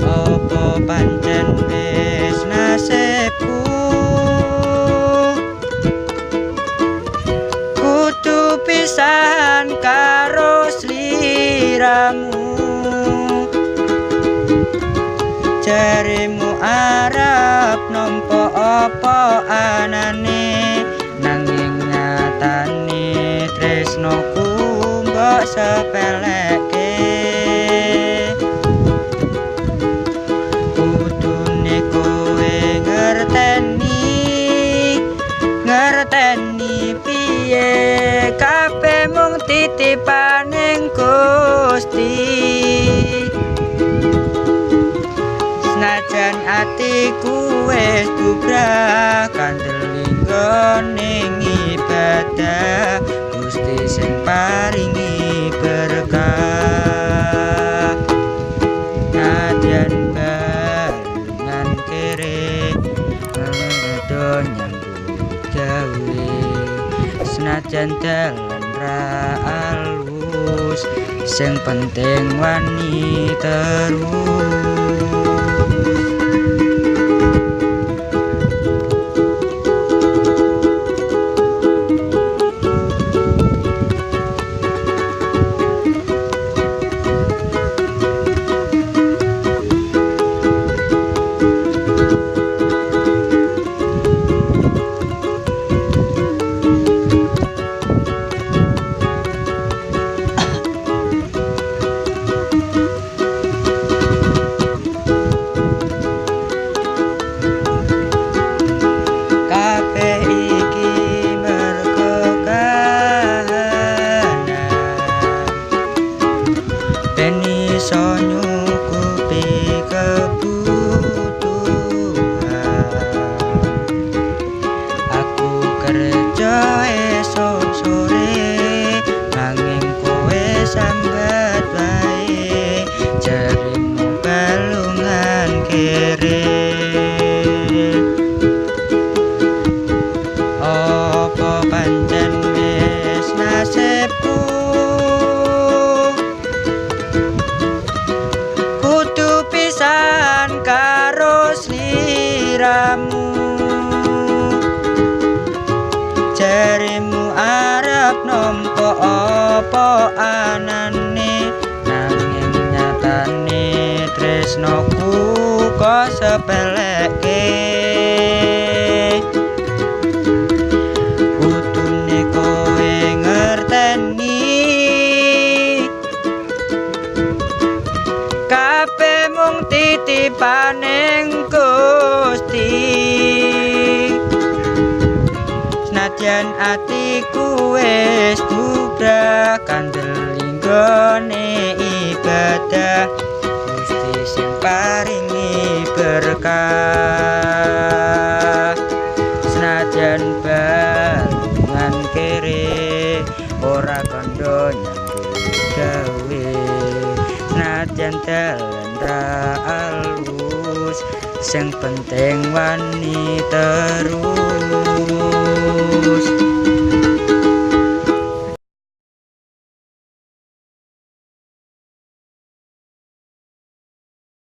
Apa pancen wis nasibku kudu pisahan karo sliramu. Jarimu arep nampa apa anane, nanging nyatane tresnoku mbok sepeleke. Kudune kowe ngerteni piye kabeh mung titipaning Gusti. Senajan atiku wis bubrah kandel ning ibadah, Gusti sing paringi berkah. Nadyan barengan kere donya gawe, senajan dalan ra alus, sing penting wani terus. Iso nyukupi kebutuhan, aku kerja esok sore, nanging kowe sambat wae, jarimu balungan kere. Apa pancen wis nasibku pisahan karo sliramu. Jarimu arep nampa apa anane, nanging nyatane tresnoku kok sepeleke. Kudune kowe ngerteni kabeh mung titipaning Gusti. Senajan atiku wis bubrah kandel linggone ibadah, Gusti sing paringi berkah. Senajan balungan kere ora kandha nyambut gawe, senajan dalan ra alus, sing penting wani terus.